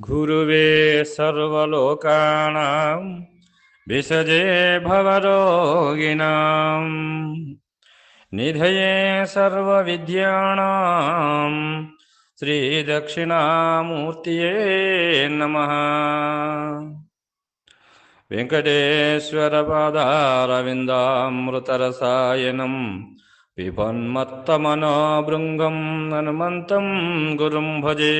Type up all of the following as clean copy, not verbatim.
గురువే సర్వలోకానాం విసజే భవరోగిణాం నిధయే సర్వవిద్యానాం శ్రీదక్షిణామూర్తియే నమః. వెంకటేశ్వరపాదారవిందామృతరసాయనం పిబన్మత్తమనోభృంగం హనుమంతం గురుం భజే.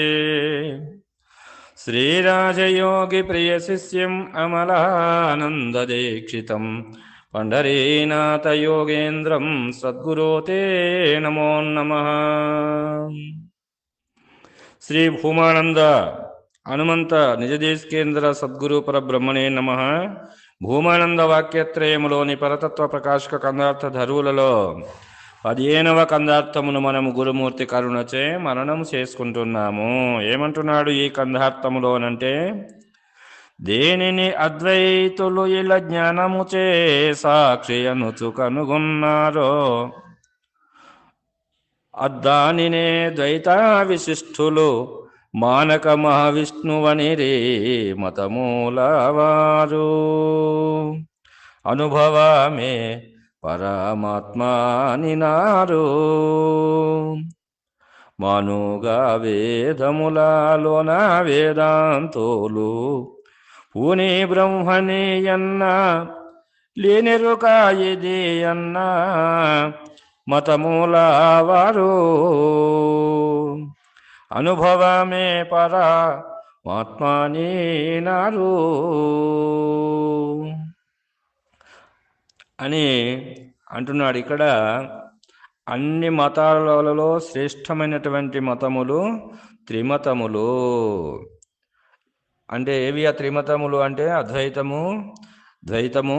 శ్రీరాజయోగి ప్రియ శిష్యం అమలానందదీక్షితం పండరీనాథ యోగేంద్రం సద్గురో తే నమో నమః. శ్రీ భూమానంద హనుమంత నిజదేశకేంద్ర సద్గురు పరబ్రహ్మణే నమః. భూమానంద వాక్యత్రయములోని పరతత్వ ప్రకాశక కందార్థ ధరువులలో 15వ కందార్థమును మనము గురుమూర్తి కరుణచే మననం చేసుకుంటున్నాము. ఏమంటున్నాడు ఈ కందార్థములోనంటే, దేనిని అద్వైతులు ఇలా జ్ఞానముచే సాక్షి అనుచు కనుగొన్నారో అద్దానినే ద్వైత విశిష్ఠులు మానక మహావిష్ణువని రే మతమూలవారు. అనుభవమే పరమాత్మానినారు మనుగా వేదములలోన వేదాంతోలు పూని బ్రహ్మని అన్న లేనిరుక ఇది అన్న మతమూలవారు. అనుభవమే పరమాత్మానినారు అని అంటున్నాడు. ఇక్కడ అన్ని మతాలలో శ్రేష్టమైనటువంటి మతములు త్రిమతములు. అంటే ఏవి ఆ త్రిమతములు అంటే అద్వైతము, ద్వైతము,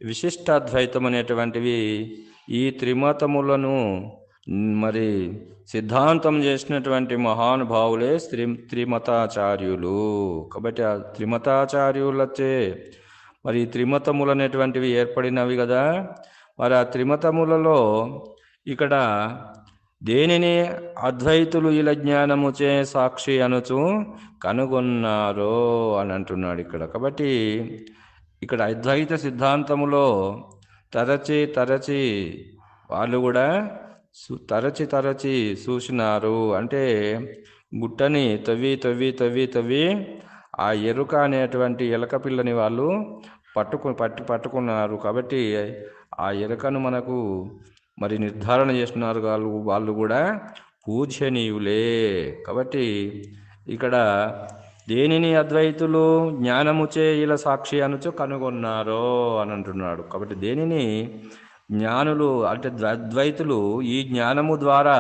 విశిష్టాద్వైతం అనేటువంటివి. ఈ త్రిమతములను మరి సిద్ధాంతం చేసినటువంటి మహానుభావులే త్రిమతాచార్యులు. కాబట్టి ఆ త్రిమతాచార్యులచే మరి త్రిమతములు అనేటువంటివి ఏర్పడినవి కదా. మరి ఆ త్రిమతములలో ఇక్కడ దేనిని అద్వైతులు ఇలా జ్ఞానముచే సాక్షి అనుచు కనుగొన్నారో అని అంటున్నాడు ఇక్కడ. కాబట్టి ఇక్కడ అద్వైత సిద్ధాంతములో తరచి వాళ్ళు కూడా తరచి చూసినారు. అంటే గుట్టని తవ్వి ఆ ఎరుక అనేటువంటి ఎలక పిల్లని వాళ్ళు పట్టుకున్నారు. కాబట్టి ఆ ఎరుకను మనకు మరి నిర్ధారణ చేస్తున్నారు వాళ్ళు కూడా పూజనీయులే. కాబట్టి ఇక్కడ దేనిని అద్వైతులు జ్ఞానముచే ఇలా సాక్షి అనుచు కనుగొన్నారో అని అంటున్నాడు. కాబట్టి దేనిని జ్ఞానులు అంటే అద్వైతులు ఈ జ్ఞానము ద్వారా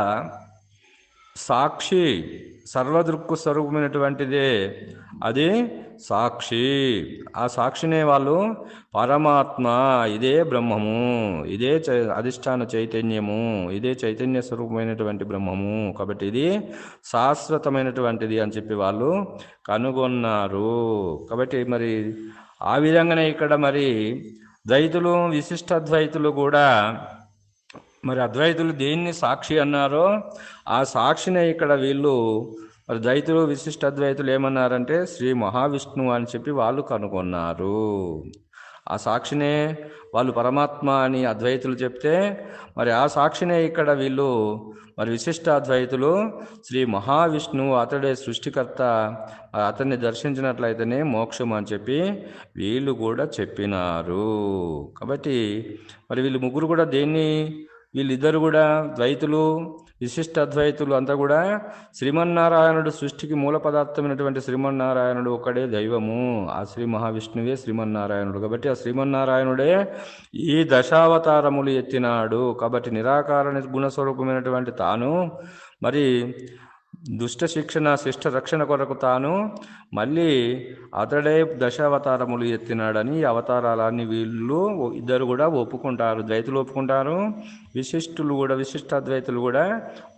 సాక్షి సర్వదృక్కు స్వరూపమైనటువంటిదే అది సాక్షి. ఆ సాక్షినే వాళ్ళు పరమాత్మ, ఇదే బ్రహ్మము, ఇదే అధిష్టాన చైతన్యము, ఇదే చైతన్య స్వరూపమైనటువంటి బ్రహ్మము, కాబట్టి ఇది శాశ్వతమైనటువంటిది అని చెప్పి వాళ్ళు కనుగొన్నారు. కాబట్టి మరి ఆ విధంగానే ఇక్కడ మరి ద్వైతులు విశిష్టాద్వైతులు కూడా మరి అద్వైతులు దేన్ని సాక్షి అన్నారో ఆ సాక్షినే ఇక్కడ వీళ్ళు మరి ద్వైతులు విశిష్టాద్వైతులు ఏమన్నారంటే శ్రీ మహావిష్ణువు అని చెప్పి వాళ్ళు కనుగొన్నారు. ఆ సాక్షినే వాళ్ళు పరమాత్మ అని అద్వైతులు చెప్తే మరి ఆ సాక్షినే ఇక్కడ వీళ్ళు మరి విశిష్టాద్వైతులు శ్రీ మహావిష్ణువు, అతడే సృష్టికర్త, అతన్ని దర్శించినట్లయితేనే మోక్షం అని చెప్పి వీళ్ళు కూడా చెప్పినారు. కాబట్టి మరి వీళ్ళు ముగ్గురు కూడా వీళ్ళిద్దరు కూడా ద్వైతులు విశిష్టాద్వైతులు అంతా కూడా శ్రీమన్నారాయణుడు సృష్టికి మూల పదార్థమైనటువంటి శ్రీమన్నారాయణుడు ఒక్కడే దైవము, ఆ శ్రీ మహావిష్ణువే శ్రీమన్నారాయణుడు. కాబట్టి ఆ శ్రీమన్నారాయణుడే ఈ దశావతారములు ఎత్తినాడు. కాబట్టి నిరాకార నిర్గుణస్వరూపమైనటువంటి తాను మరి దుష్ట శిక్షణ శిష్ట రక్షణ కొరకు తాను మళ్ళీ అతడే దశావతారములు ఎత్తినాడని ఈ అవతారాలన్నీ వీళ్ళు ఇద్దరు కూడా ఒప్పుకుంటారు. ద్వైతులు ఒప్పుకుంటారు, విశిష్టాద్వైతులు కూడా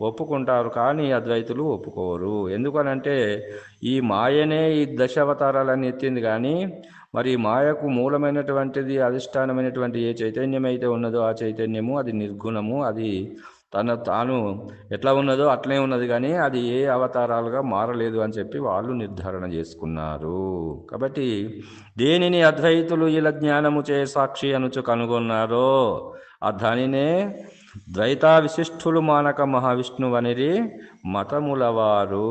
ఒప్పుకుంటారు. కానీ అద్వైతులు ఒప్పుకోరు. ఎందుకనంటే ఈ మాయనే ఈ దశావతారాలన్నీ ఎత్తింది. కానీ మరి మాయకు మూలమైనటువంటిది అధిష్టానమైనటువంటి ఏ చైతన్యం అయితే ఉన్నదో ఆ చైతన్యము అది నిర్గుణము, అది తాను ఎట్లా ఉన్నదో అట్లే ఉన్నది, కానీ అది ఏ అవతారాలుగా మారలేదు అని చెప్పి వాళ్ళు నిర్ధారణ చేసుకున్నారు. కాబట్టి దేనిని అద్వైతులు ఇలా జ్ఞానము చే సాక్షి అనుచు కనుగొన్నారో దానినే ద్వైతా విశిష్ఠులు మానక మహావిష్ణువనిరి మతములవారు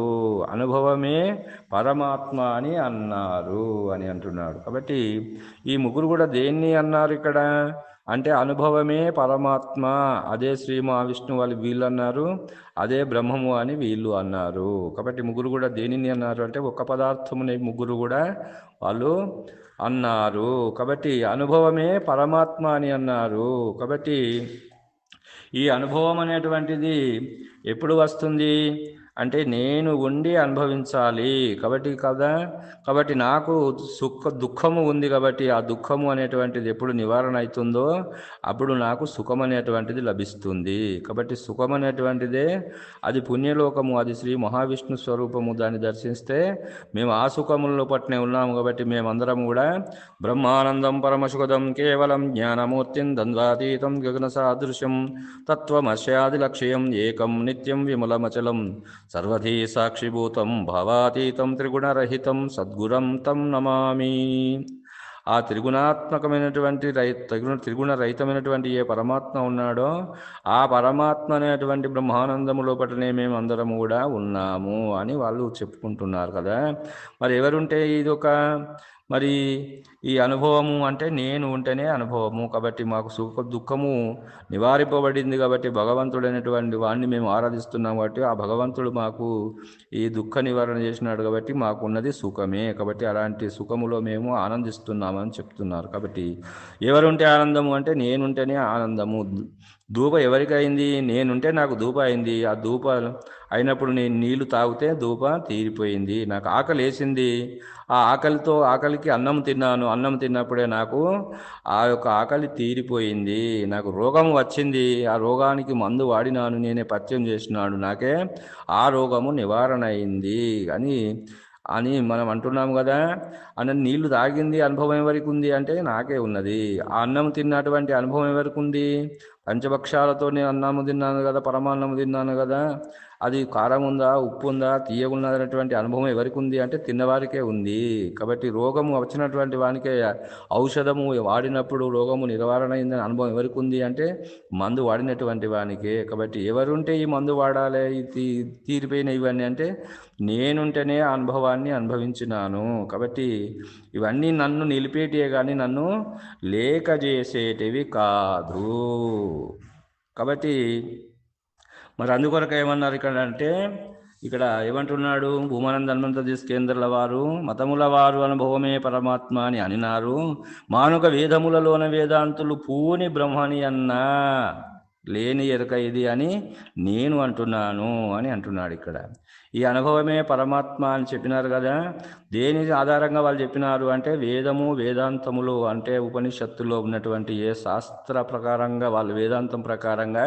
అనుభవమే పరమాత్మ అని అన్నారు అని అంటున్నాడు. కాబట్టి ఈ ముగ్గురు కూడా దేన్ని అన్నారు ఇక్కడ అంటే అనుభవమే పరమాత్మ, అదే శ్రీ మహావిష్ణువు వాళ్ళు వీళ్ళు అన్నారు, అదే బ్రహ్మము అని వీళ్ళు అన్నారు. కాబట్టి ముగ్గురు కూడా దేనిని అన్నారు అంటే ఒక్క పదార్థముని ముగ్గురు కూడా వాళ్ళు అన్నారు. కాబట్టి అనుభవమే పరమాత్మ అని అన్నారు. కాబట్టి ఈ అనుభవం అనేటువంటిది ఎప్పుడు వస్తుంది అంటే నేను ఉండి అనుభవించాలి కాబట్టి నాకు దుఃఖము ఉంది, కాబట్టి ఆ దుఃఖము అనేటువంటిది ఎప్పుడు నివారణ అవుతుందో అప్పుడు నాకు సుఖం అనేటువంటిది లభిస్తుంది. కాబట్టి సుఖం అనేటువంటిదే అది పుణ్యలోకము, అది శ్రీ మహావిష్ణు స్వరూపము. దాన్ని దర్శిస్తే మేము ఆ సుఖముల్లో పట్నే ఉన్నాము. కాబట్టి మేమందరం కూడా బ్రహ్మానందం పరమసుఖదం కేవలం జ్ఞానమూర్తిం ద్వంద్వాతీతం గగన సాదృశ్యం తత్వమస్యాది లక్ష్యం ఏకం నిత్యం విమలమచలం సర్వధీ సాక్షిభూతం భావాతీతం త్రిగుణరహితం సద్గురం తం నమామి. ఆ త్రిగుణాత్మకమైనటువంటి త్రిగుణ రహితమైనటువంటి ఏ పరమాత్మ ఉన్నాడో ఆ పరమాత్మ అనేటువంటి బ్రహ్మానందము లోపటనే మేము అందరము కూడా ఉన్నాము అని వాళ్ళు చెప్పుకుంటున్నారు కదా. మరి ఎవరుంటే ఇది మరి ఈ అనుభవము అంటే నేను ఉంటేనే అనుభవము. కాబట్టి మాకు దుఃఖము నివారింపబడింది. కాబట్టి భగవంతుడైనటువంటి వాడిని మేము ఆరాధిస్తున్నాం. కాబట్టి ఆ భగవంతుడు మాకు ఈ దుఃఖ నివారణ చేసినాడు. కాబట్టి మాకు ఉన్నది సుఖమే. కాబట్టి అలాంటి సుఖములో మేము ఆనందిస్తున్నామని చెప్తున్నారు. కాబట్టి ఎవరుంటే ఆనందము అంటే నేనుంటేనే ఆనందము. ధూప ఎవరికి అయింది? నేనుంటే నాకు ధూప అయింది. ఆ ధూప అయినప్పుడు నేను నీళ్లు తాగితే ధూప తీరిపోయింది. నాకు ఆకలి వేసింది, ఆ ఆకలికి అన్నం తిన్నాను, అన్నం తిన్నప్పుడే నాకు ఆ యొక్క ఆకలి తీరిపోయింది. నాకు రోగం వచ్చింది, ఆ రోగానికి మందు వాడినాను, నేనే పథ్యం చేసినాడు, నాకే ఆ రోగము నివారణ అయింది అని మనం అంటున్నాము కదా. నీళ్లు తాగింది అనుభవం ఎవరికి ఉంది అంటే నాకే ఉన్నది. ఆ అన్నం తిన్నటువంటి అనుభవం ఎవరికి ఉంది? పంచభక్షాలతో నేను అన్నము తిన్నాను కదా, పరమాన్నము తిన్నాను కదా, అది కారం ఉందా, ఉప్పు ఉందా, తీయగున్నది అనేటువంటి అనుభవం ఎవరికి ఉంది అంటే తిన్నవారికే ఉంది. కాబట్టి రోగము వచ్చినటువంటి వానికే ఔషధము వాడినప్పుడు రోగము నివారణ అయిందని అనుభవం ఎవరికి ఉంది అంటే మందు వాడినటువంటి వానికే. కాబట్టి ఎవరుంటే ఈ మందు వాడాలి తీరిపోయిన ఇవన్నీ అంటే నేనుంటేనే ఆ అనుభవాన్ని అనుభవించినాను. కాబట్టి ఇవన్నీ నన్ను నిలిపేటివే కానీ నన్ను లేక చేసేటివి కాదు. కాబట్టి మరి అందుకొరకు ఏమన్నారు ఇక్కడ అంటే ఇక్కడ ఏమంటున్నాడు? భూమానంద హనుమంత కేంద్రుల వారు మతముల వారు అనుభవమే పరమాత్మ అని అనినారు. మానుక వేదములలోన వేదాంతులు పూని బ్రహ్మని అన్నా లేని ఎరుక ఇది అని నేను అంటున్నాను అని అంటున్నాడు. ఇక్కడ ఈ అనుభవమే పరమాత్మ అని చెప్పినారు కదా. దేని ఆధారంగా వాళ్ళు చెప్పినారు అంటే వేదము వేదాంతములు అంటే ఉపనిషత్తులో ఉన్నటువంటి ఏ శాస్త్ర ప్రకారంగా వాళ్ళు వేదాంతం ప్రకారంగా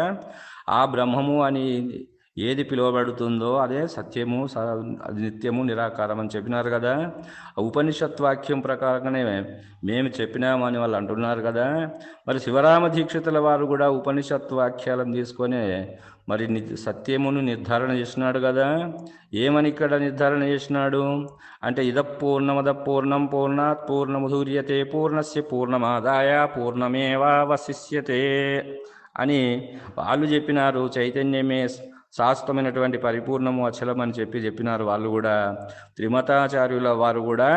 ఆ బ్రహ్మము అని ఏది పిలువబడుతుందో అదే సత్యము, అది నిత్యము, నిరాకారం అని చెప్పినారు కదా. ఉపనిషత్ వాక్యం ప్రకారంగానే మేము చెప్పినామని వాళ్ళు అంటున్నారు కదా. మరి శివరామ దీక్షితుల వారు కూడా ఉపనిషత్ వాక్యాలను తీసుకొని మరి సత్యమును నిర్ధారణ చేసినాడు కదా. ఏమని ఇక్కడ నిర్ధారణ చేసినాడు అంటే ఇదపూర్ణమద పూర్ణం పూర్ణాత్ పూర్ణముదూర్యతే పూర్ణస్య పూర్ణమాదాయ పూర్ణమేవావశిష్యతే అని వాళ్ళు చెప్పినారు. చైతన్యమే శాశ్వతమైనటువంటి పరిపూర్ణము అచలం అని చెప్పినారు వాళ్ళు కూడా. త్రిమతాచార్యుల వారు కూడా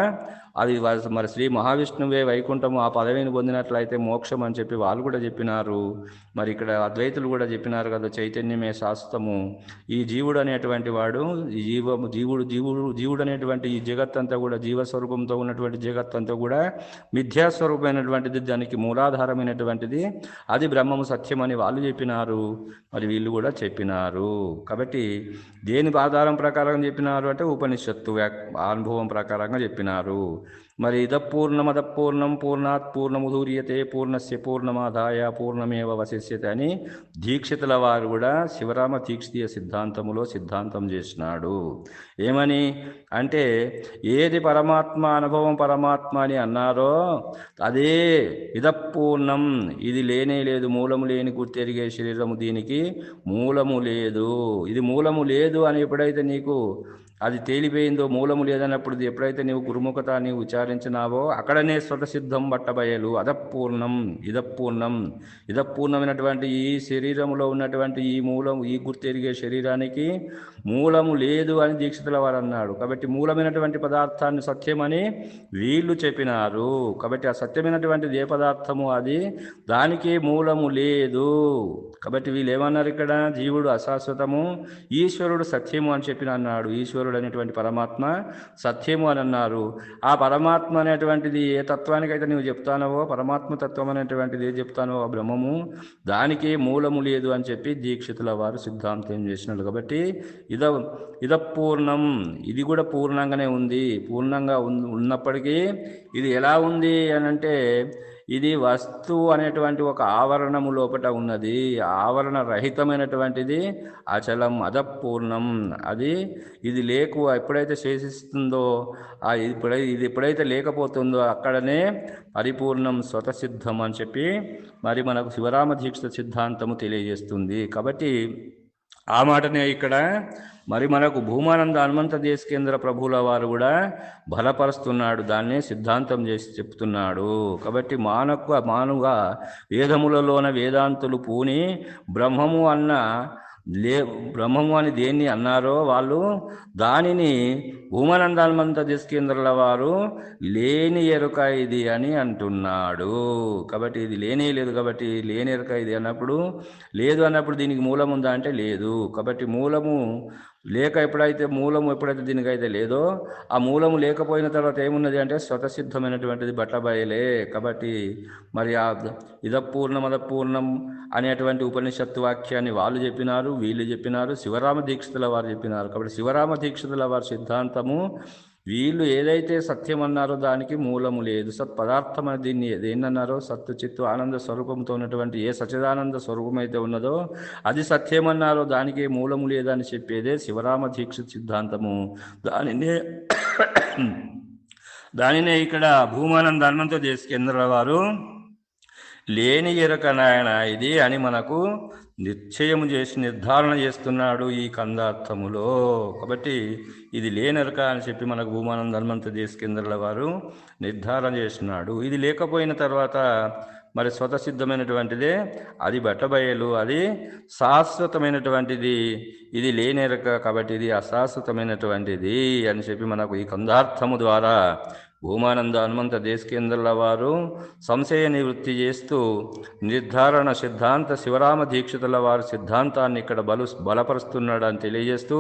అది మరి శ్రీ మహావిష్ణువే వైకుంఠము ఆ పదవిని పొందినట్లయితే మోక్షం అని చెప్పి వాళ్ళు కూడా చెప్పినారు. మరి ఇక్కడ అద్వైతులు కూడా చెప్పినారు కదా చైతన్యమే శాశ్వతము. ఈ జీవుడు అనేటువంటి వాడు జీవుడు అనేటువంటి ఈ జగత్తంతా కూడా జీవస్వరూపంతో ఉన్నటువంటి జగత్తంతా కూడా మిథ్యాస్వరూపమైనటువంటిది, దానికి మూలాధారమైనటువంటిది అది బ్రహ్మము సత్యమని వాళ్ళు చెప్పినారు. మరి వీళ్ళు కూడా చెప్పినారు. కాబట్టి దేని ఆధారం ప్రకారం చెప్పినారు అంటే ఉపనిషత్తు అనుభవం ప్రకారంగా చెప్పినారు. మరి ఇదపూర్ణమదపూర్ణం పూర్ణాత్ పూర్ణముదూర్యతే పూర్ణస్య పూర్ణమాదాయ పూర్ణమేవ వశిష్యతే అని దీక్షితుల వారు కూడా శివరామ దీక్షితీయ సిద్ధాంతములో సిద్ధాంతం చేసినాడు. ఏమని అంటే ఏది పరమాత్మ అనుభవం పరమాత్మ అని అన్నారో అదే ఇదపూర్ణం, ఇది లేనే లేదు, మూలము లేని గుర్తెరిగే శరీరము, దీనికి మూలము లేదు, ఇది మూలము లేదు అని ఎప్పుడైతే నీకు అది తేలిపోయిందో, మూలము లేదన్నప్పుడు ఎప్పుడైతే నీవు గురుముఖత నీవు విచారించినావో అక్కడనే స్వతసిద్ధం బట్టబయలు. అదపూర్ణం ఇదపూర్ణం, ఇదపూర్ణమైనటువంటి ఈ శరీరములో ఉన్నటువంటి ఈ మూలం, ఈ గుర్తెరిగే శరీరానికి మూలము లేదు అని దీక్షితుల వారు అన్నాడు. కాబట్టి మూలమైనటువంటి పదార్థాన్ని సత్యమని వీళ్ళు చెప్పినారు. కాబట్టి ఆ సత్యమైనటువంటిది ఏ పదార్థము అది, దానికి మూలము లేదు. కాబట్టి వీళ్ళు ఏమన్నారు ఇక్కడ, జీవుడు అశాశ్వతము, ఈశ్వరుడు సత్యము అని చెప్పిన అన్నాడు. ఈశ్వరుడు అనేటువంటి పరమాత్మ సత్యము అని అన్నారు. ఆ పరమాత్మ అనేటువంటిది ఏ తత్వానికైతే నువ్వు చెప్తానవో, పరమాత్మ తత్వం అనేటువంటిది ఏ చెప్తానో ఆ బ్రహ్మము, దానికి మూలము లేదు అని చెప్పి దీక్షితుల వారు సిద్ధాంతం చేసినాడు. కాబట్టి ఇదపూర్ణం, ఇది కూడా పూర్ణంగానే ఉంది. పూర్ణంగా ఉన్నప్పటికీ ఇది ఎలా ఉంది అని అంటే, ఇది వస్తువు అనేటువంటి ఒక ఆవరణము లోపల ఉన్నది, ఆవరణ రహితమైనటువంటిది అచలం అదపూర్ణం. ఇది ఎప్పుడైతే శేషిస్తుందో, ఇది ఎప్పుడైతే లేకపోతుందో అక్కడనే పరిపూర్ణం స్వతసిద్ధం అని చెప్పి మరి మనకు శివరామ దీక్ష సిద్ధాంతము తెలియజేస్తుంది. కాబట్టి ఆ మాటనే ఇక్కడ మరి మనకు భూమానంద హనుమంత దేశికేంద్ర ప్రభువుల వారు కూడా బలపరుస్తున్నాడు, దాన్నే సిద్ధాంతం చేసి చెప్తున్నాడు. కాబట్టి మానుగా వేదములలోన వేదాంతులు పూని బ్రహ్మము అని దేన్ని అన్నారో వాళ్ళు దానిని భూమానంద హనుమంత దేశికేంద్రుల వారు లేని ఎరుక ఇది అని అంటున్నాడు. కాబట్టి ఇది లేనే లేదు. కాబట్టి లేని ఎరుక ఇది అన్నప్పుడు, లేదు అన్నప్పుడు దీనికి మూలం ఉందా అంటే లేదు. కాబట్టి మూలము ఎప్పుడైతే దీనికైతే లేదో, ఆ మూలము లేకపోయిన తర్వాత ఏమున్నది అంటే స్వతసిద్ధమైనటువంటిది బట్టబయలే. కాబట్టి మరి ఆ ఇదపూర్ణం అనేటువంటి ఉపనిషత్తు వాక్యాన్ని వాళ్ళు చెప్పినారు, వీళ్ళు చెప్పినారు, శివరామ దీక్షితుల వారు చెప్పినారు. కాబట్టి శివరామ దీక్షితుల వారి సిద్ధాంతము, వీళ్ళు ఏదైతే సత్యం అన్నారో దానికి మూలము లేదు. సత్పదార్థం అని దీన్ని దేన్నన్నారో, సత్తు చిత్తు ఆనంద స్వరూపంతో ఉన్నటువంటి ఏ సచిదానంద స్వరూపం అయితే ఉన్నదో అది సత్యమన్నారో దానికి మూలము లేదని చెప్పేదే శివరామ దీక్షిత సిద్ధాంతము. దానినే ఇక్కడ భూమానంద హనుమంత దేశికేంద్రుల వారు లేని ఎరుక నాయన ఇది అని మనకు నిశ్చయము చేసి నిర్ధారణ చేస్తున్నాడు ఈ కందార్థములో. కాబట్టి ఇది లేనెరక అని చెప్పి మనకు భూమానంద హనుమంత దేశికేంద్రుల వారు నిర్ధారణ చేస్తున్నాడు. ఇది లేకపోయిన తర్వాత మరి స్వతసిద్ధమైనటువంటిదే, అది బట్టబయలు, అది శాశ్వతమైనటువంటిది. ఇది లేనెరక, కాబట్టి ఇది అశాశ్వతమైనటువంటిది అని చెప్పి మనకు ఈ కందార్థము ద్వారా భూమానంద హనుమంత దేశికేంద్రుల వారు సంశయ నివృత్తి చేస్తూ నిర్ధారణ సిద్ధాంత శివరామ దీక్షితుల వారి సిద్ధాంతాన్ని ఇక్కడ బలపరుస్తున్నాడని తెలియజేస్తూ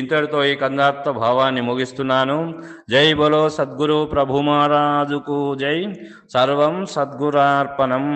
ఇంతటితో ఈ కందార్థ భావాన్ని ముగిస్తున్నాను. జై బలో సద్గురు ప్రభు మహారాజుకు జై. సర్వం సద్గురార్పణం.